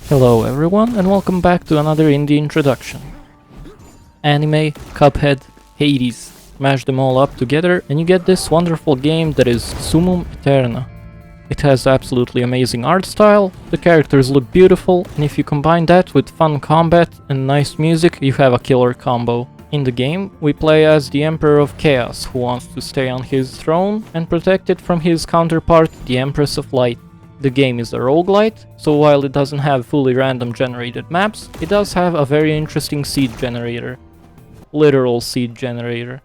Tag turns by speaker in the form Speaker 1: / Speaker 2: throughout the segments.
Speaker 1: Hello everyone and welcome back to another indie introduction. Anime, Cuphead, Hades. Mash them all up together and you get this wonderful game that is Summum Aeterna. It has absolutely amazing art style, the characters look beautiful, and if you combine that with fun combat and nice music, you have a killer combo. In the game, we play as the Emperor of Chaos, who wants to stay on his throne and protect it from his counterpart, the Empress of Light. The game is a roguelite, so while it doesn't have fully random generated maps, it does have a very interesting seed generator. Literal seed generator.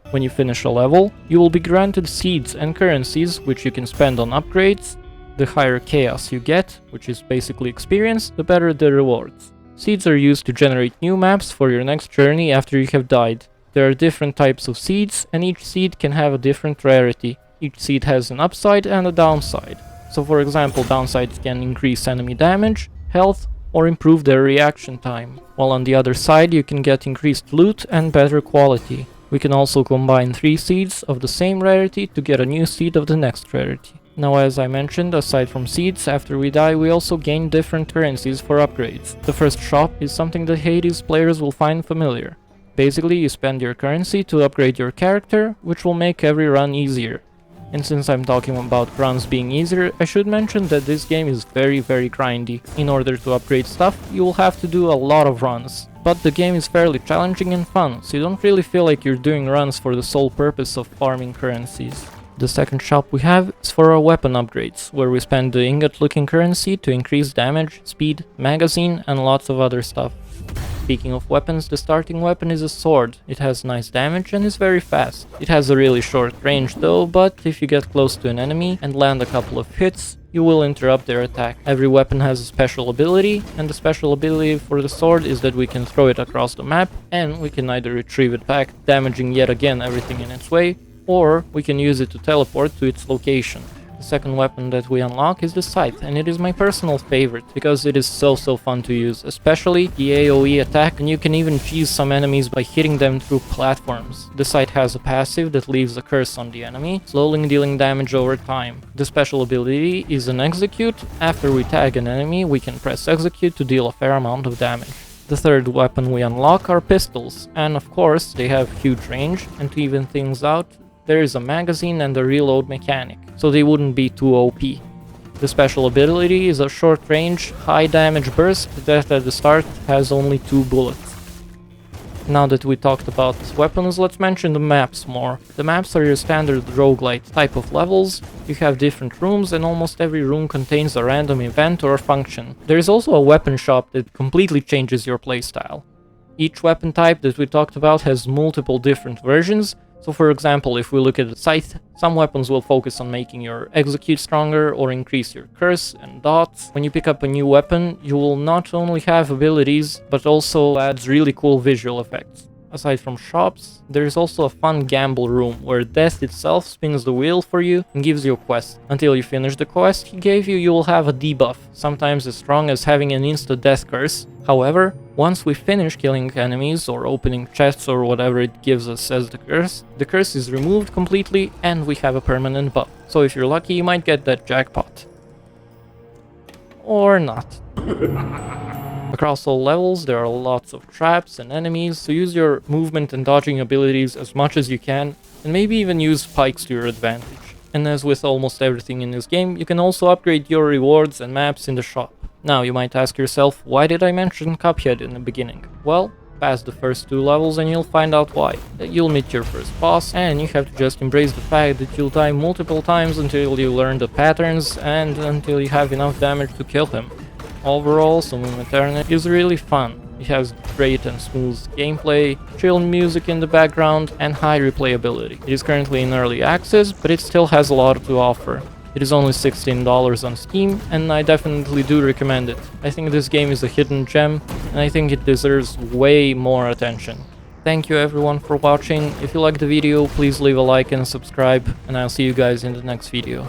Speaker 1: When you finish a level, you will be granted seeds and currencies which you can spend on upgrades. The higher chaos you get, which is basically experience, the better the rewards. Seeds are used to generate new maps for your next journey after you have died. There are different types of seeds, and each seed can have a different rarity. Each seed has an upside and a downside. So for example, downsides can increase enemy damage, health, or improve their reaction time. While on the other side you can get increased loot and better quality. We can also combine 3 seeds of the same rarity to get a new seed of the next rarity. Now, as I mentioned, aside from seeds, after we die we also gain different currencies for upgrades. The first shop is something that Hades players will find familiar. Basically, you spend your currency to upgrade your character, which will make every run easier. And since I'm talking about runs being easier, I should mention that this game is very grindy. In order to upgrade stuff, you will have to do a lot of runs. But the game is fairly challenging and fun, so you don't really feel like you're doing runs for the sole purpose of farming currencies. The second shop we have is for our weapon upgrades, where we spend the ingot-looking currency to increase damage, speed, magazine, and lots of other stuff. Speaking of weapons, the starting weapon is a sword. It has nice damage and is very fast. It has a really short range though, but if you get close to an enemy and land a couple of hits, you will interrupt their attack. Every weapon has a special ability, and the special ability for the sword is that we can throw it across the map, and we can either retrieve it back, damaging yet again everything in its way, or we can use it to teleport to its location. The second weapon that we unlock is the Scythe, and it is my personal favorite because it is so fun to use, especially the AoE attack, and you can even cheese some enemies by hitting them through platforms. The Scythe has a passive that leaves a curse on the enemy, slowly dealing damage over time. The special ability is an execute. After we tag an enemy, we can press execute to deal a fair amount of damage. The third weapon we unlock are pistols, and of course they have huge range, and to even things out, there is a magazine and a reload mechanic, so they wouldn't be too OP. The special ability is a short range, high damage burst that at the start has only 2 bullets. Now that we talked about weapons, let's mention the maps more. The maps are your standard roguelite type of levels. You have different rooms and almost every room contains a random event or function. There is also a weapon shop that completely changes your playstyle. Each weapon type that we talked about has multiple different versions. So for example, if we look at the Scythe, some weapons will focus on making your execute stronger or increase your curse and dots. When you pick up a new weapon, you will not only have abilities, but also adds really cool visual effects. Aside from shops, there is also a fun gamble room where Death itself spins the wheel for you and gives you a quest. Until you finish the quest he gave you, you will have a debuff, sometimes as strong as having an insta-death curse. However, once we finish killing enemies or opening chests or whatever it gives us as the curse is removed completely and we have a permanent buff. So if you're lucky, you might get that jackpot. Or not. Across all levels there are lots of traps and enemies, so use your movement and dodging abilities as much as you can, and maybe even use spikes to your advantage. And as with almost everything in this game, you can also upgrade your rewards and maps in the shop. Now you might ask yourself, why did I mention Cuphead in the beginning? Well, pass the first 2 levels and you'll find out why. You'll meet your first boss, and you have to just embrace the fact that you'll die multiple times until you learn the patterns and until you have enough damage to kill him. Overall, Summum Aeterna is really fun. It has great and smooth gameplay, chill music in the background, and high replayability. It is currently in early access, but it still has a lot to offer. It is only $16 on Steam, and I definitely do recommend it. I think this game is a hidden gem, and I think it deserves way more attention. Thank you everyone for watching. If you liked the video, please leave a like and subscribe, and I'll see you guys in the next video.